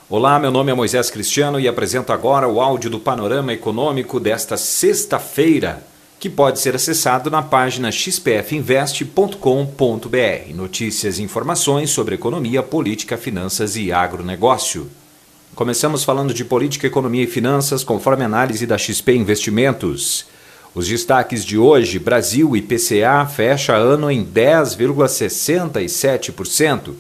Olá, meu nome é Moisés Cristiano e apresento agora o áudio do Panorama Econômico desta sexta-feira, que pode ser acessado na página xpfinvest.com.br. Notícias e informações sobre economia, política, finanças e agronegócio. Começamos falando de política, economia e finanças, conforme análise da XP Investimentos. Os destaques de hoje: Brasil IPCA fecha ano em 10,67%.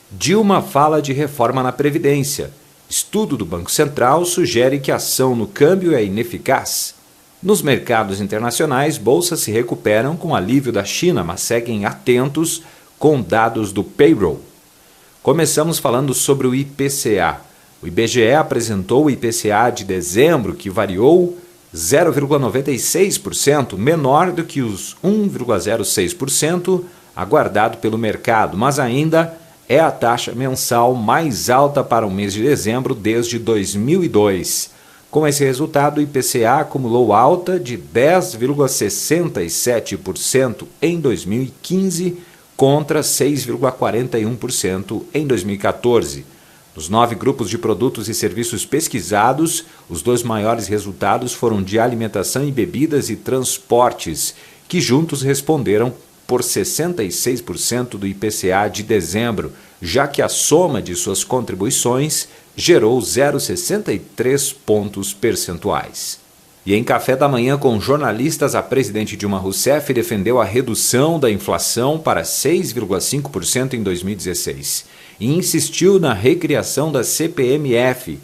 Dilma fala de reforma na Previdência. Estudo do Banco Central sugere que a ação no câmbio é ineficaz. Nos mercados internacionais, bolsas se recuperam com alívio da China, mas seguem atentos com dados do payroll. Começamos falando sobre o IPCA. O IBGE apresentou o IPCA de dezembro, que variou 0,96%, menor do que os 1,06% aguardado pelo mercado, mas ainda é a taxa mensal mais alta para o mês de dezembro desde 2002. Com esse resultado, o IPCA acumulou alta de 10,67% em 2015 contra 6,41% em 2014. Nos 9 grupos de produtos e serviços pesquisados, os 2 maiores resultados foram de alimentação e bebidas e transportes, que juntos responderam por 66% do IPCA de dezembro, já que a soma de suas contribuições gerou 0,63 pontos percentuais. E em café da manhã com jornalistas, a presidente Dilma Rousseff defendeu a redução da inflação para 6,5% em 2016 e insistiu na recriação da CPMF.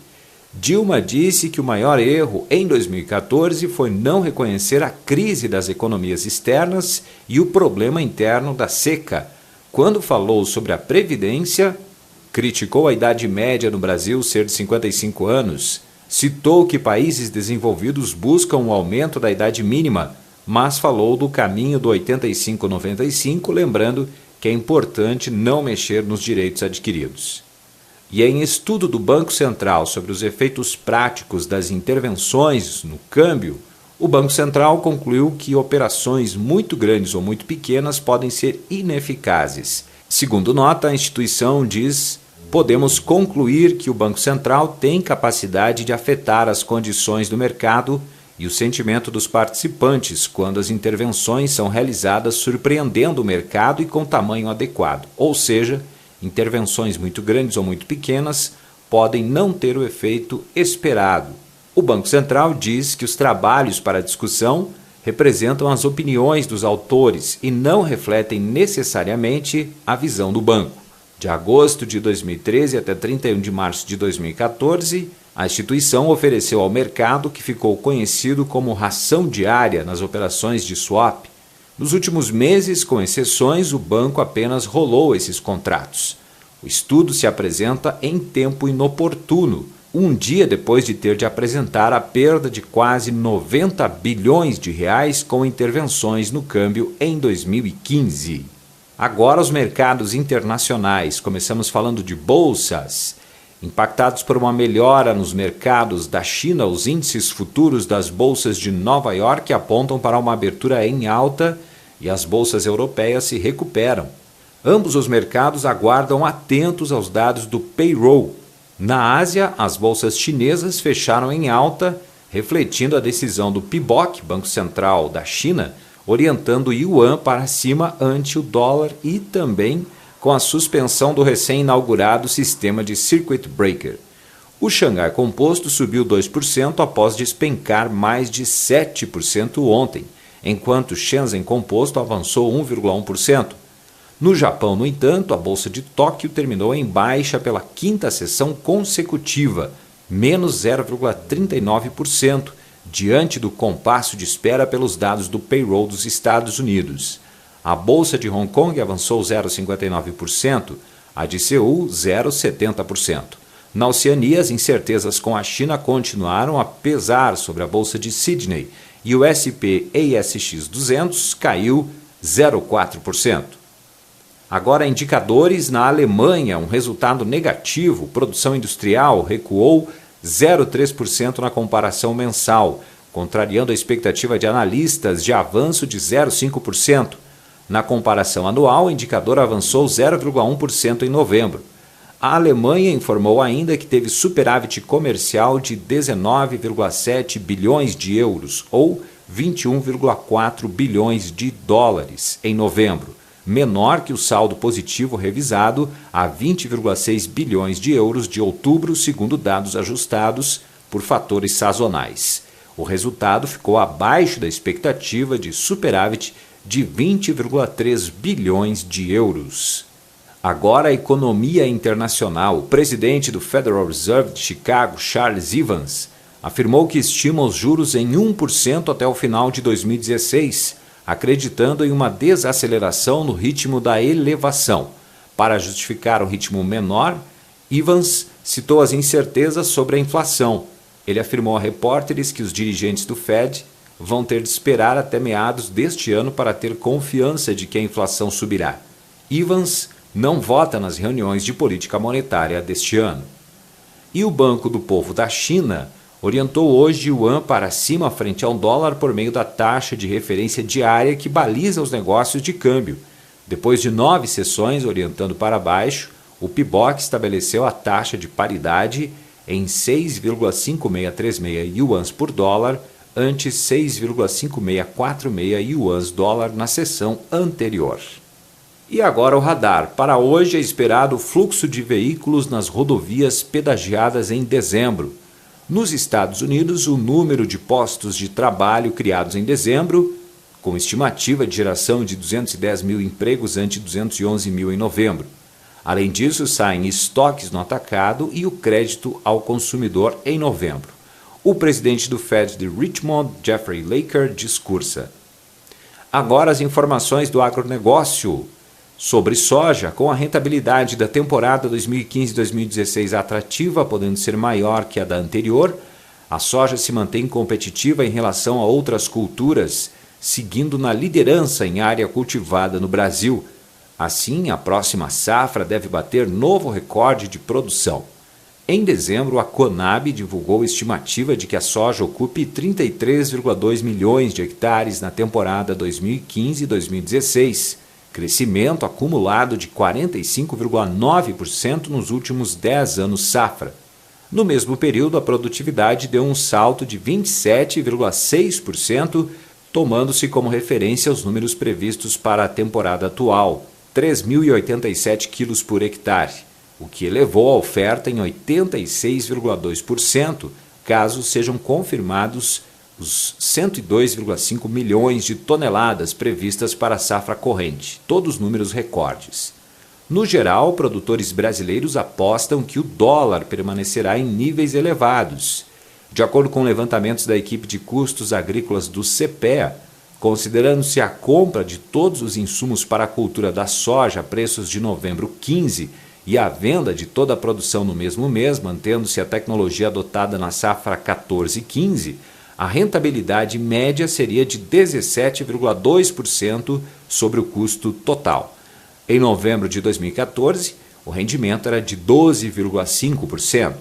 Dilma disse que o maior erro em 2014 foi não reconhecer a crise das economias externas e o problema interno da seca. Quando falou sobre a Previdência, criticou a idade média no Brasil ser de 55 anos, citou que países desenvolvidos buscam o aumento da idade mínima, mas falou do caminho do 85-95, lembrando que é importante não mexer nos direitos adquiridos. E em estudo do Banco Central sobre os efeitos práticos das intervenções no câmbio, o Banco Central concluiu que operações muito grandes ou muito pequenas podem ser ineficazes. Segundo nota, a instituição diz: podemos concluir que o Banco Central tem capacidade de afetar as condições do mercado e o sentimento dos participantes quando as intervenções são realizadas surpreendendo o mercado e com tamanho adequado, ou seja, intervenções muito grandes ou muito pequenas podem não ter o efeito esperado. O Banco Central diz que os trabalhos para a discussão representam as opiniões dos autores e não refletem necessariamente a visão do banco. De agosto de 2013 até 31 de março de 2014, a instituição ofereceu ao mercado o que ficou conhecido como ração diária nas operações de swap. Nos últimos meses, com exceções, o banco apenas rolou esses contratos. O estudo se apresenta em tempo inoportuno, um dia depois de ter de apresentar a perda de quase 90 bilhões de reais com intervenções no câmbio em 2015. Agora os mercados internacionais. Começamos falando de bolsas. Impactados por uma melhora nos mercados da China, os índices futuros das bolsas de Nova York apontam para uma abertura em alta e as bolsas europeias se recuperam. Ambos os mercados aguardam atentos aos dados do payroll. Na Ásia, as bolsas chinesas fecharam em alta, refletindo a decisão do PBOC, Banco Central da China, orientando o yuan para cima ante o dólar e também com a suspensão do recém-inaugurado sistema de Circuit Breaker. O Xangai Composto subiu 2% após despencar mais de 7% ontem, enquanto o Shenzhen Composto avançou 1,1%. No Japão, no entanto, a Bolsa de Tóquio terminou em baixa pela quinta sessão consecutiva, menos 0,39%, diante do compasso de espera pelos dados do payroll dos Estados Unidos. A Bolsa de Hong Kong avançou 0,59%, a de Seul 0,70%. Na Oceania, as incertezas com a China continuaram a pesar sobre a Bolsa de Sydney e o SP/ASX 200 caiu 0,4%. Agora, indicadores na Alemanha, um resultado negativo. Produção industrial recuou 0,3% na comparação mensal, contrariando a expectativa de analistas de avanço de 0,5%. Na comparação anual, o indicador avançou 0,1% em novembro. A Alemanha informou ainda que teve superávit comercial de 19,7 bilhões de euros, ou 21,4 bilhões de dólares, em novembro, menor que o saldo positivo revisado a 20,6 bilhões de euros de outubro, segundo dados ajustados por fatores sazonais. O resultado ficou abaixo da expectativa de superávit de 20,3 bilhões de euros. Agora, a economia internacional. O presidente do Federal Reserve de Chicago, Charles Evans, afirmou que estima os juros em 1% até o final de 2016, acreditando em uma desaceleração no ritmo da elevação. Para justificar o ritmo menor, Evans citou as incertezas sobre a inflação. Ele afirmou a repórteres que os dirigentes do Fed vão ter de esperar até meados deste ano para ter confiança de que a inflação subirá. Evans não vota nas reuniões de política monetária deste ano. E o Banco do Povo da China orientou hoje o yuan para cima frente ao dólar por meio da taxa de referência diária que baliza os negócios de câmbio. Depois de 9 sessões orientando para baixo, o PBOC estabeleceu a taxa de paridade em 6,5636 yuans por dólar, ante 6,5646 yuans dólar na sessão anterior. E agora o radar. Para hoje é esperado o fluxo de veículos nas rodovias pedagiadas em dezembro. Nos Estados Unidos, o número de postos de trabalho criados em dezembro, com estimativa de geração de 210 mil empregos ante 211 mil em novembro. Além disso, saem estoques no atacado e o crédito ao consumidor em novembro. O presidente do Fed de Richmond, Jeffrey Laker, discursa. Agora as informações do agronegócio. Sobre soja, com a rentabilidade da temporada 2015-2016 atrativa, podendo ser maior que a da anterior, a soja se mantém competitiva em relação a outras culturas, seguindo na liderança em área cultivada no Brasil. Assim, a próxima safra deve bater novo recorde de produção. Em dezembro, a Conab divulgou estimativa de que a soja ocupe 33,2 milhões de hectares na temporada 2015-2016, crescimento acumulado de 45,9% nos últimos 10 anos safra. No mesmo período, a produtividade deu um salto de 27,6%, tomando-se como referência os números previstos para a temporada atual, 3.087 quilos por hectare, o que elevou a oferta em 86,2%, caso sejam confirmados os 102,5 milhões de toneladas previstas para a safra corrente, todos números recordes. No geral, produtores brasileiros apostam que o dólar permanecerá em níveis elevados. De acordo com levantamentos da equipe de custos agrícolas do CPEA, considerando-se a compra de todos os insumos para a cultura da soja a preços de novembro 15 e a venda de toda a produção no mesmo mês, mantendo-se a tecnologia adotada na safra 14-15, a rentabilidade média seria de 17,2% sobre o custo total. Em novembro de 2014, o rendimento era de 12,5%.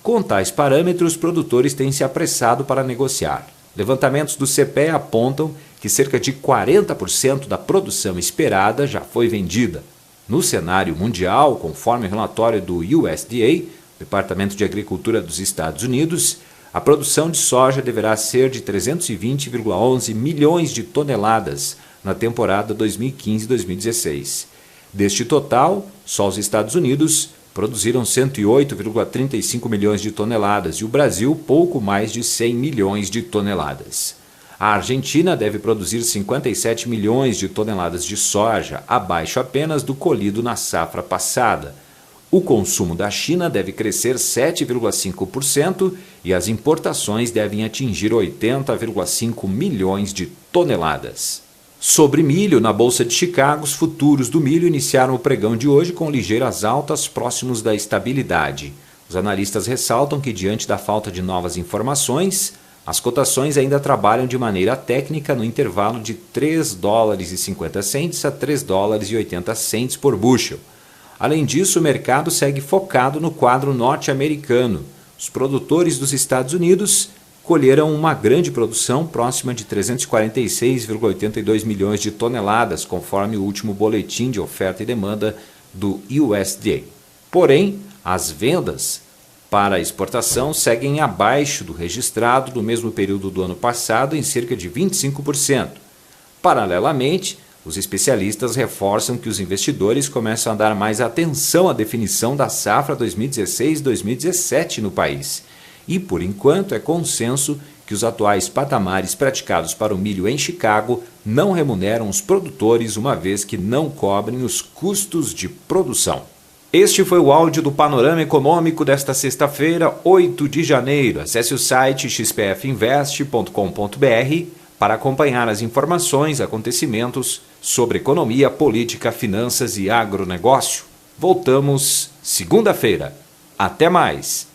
Com tais parâmetros, produtores têm se apressado para negociar. Levantamentos do CPEA apontam que cerca de 40% da produção esperada já foi vendida. No cenário mundial, conforme o relatório do USDA, Departamento de Agricultura dos Estados Unidos, a produção de soja deverá ser de 320,11 milhões de toneladas na temporada 2015-2016. Deste total, só os Estados Unidos produziram 108,35 milhões de toneladas e o Brasil pouco mais de 100 milhões de toneladas. A Argentina deve produzir 57 milhões de toneladas de soja, abaixo apenas do colhido na safra passada. O consumo da China deve crescer 7,5% e as importações devem atingir 80,5 milhões de toneladas. Sobre milho, na Bolsa de Chicago, os futuros do milho iniciaram o pregão de hoje com ligeiras altas próximos da estabilidade. Os analistas ressaltam que, diante da falta de novas informações, as cotações ainda trabalham de maneira técnica no intervalo de $3,50 a $3,80 por bushel. Além disso, o mercado segue focado no quadro norte-americano. Os produtores dos Estados Unidos colheram uma grande produção próxima de 346,82 milhões de toneladas, conforme o último boletim de oferta e demanda do USDA. Porém, as vendas para exportação seguem abaixo do registrado no mesmo período do ano passado, em cerca de 25%. Paralelamente, os especialistas reforçam que os investidores começam a dar mais atenção à definição da safra 2016-2017 no país. E, por enquanto, é consenso que os atuais patamares praticados para o milho em Chicago não remuneram os produtores, uma vez que não cobrem os custos de produção. Este foi o áudio do Panorama Econômico desta sexta-feira, 8 de janeiro. Acesse o site xpfinvest.com.br para acompanhar as informações e acontecimentos sobre economia, política, finanças e agronegócio. Voltamos segunda-feira. Até mais!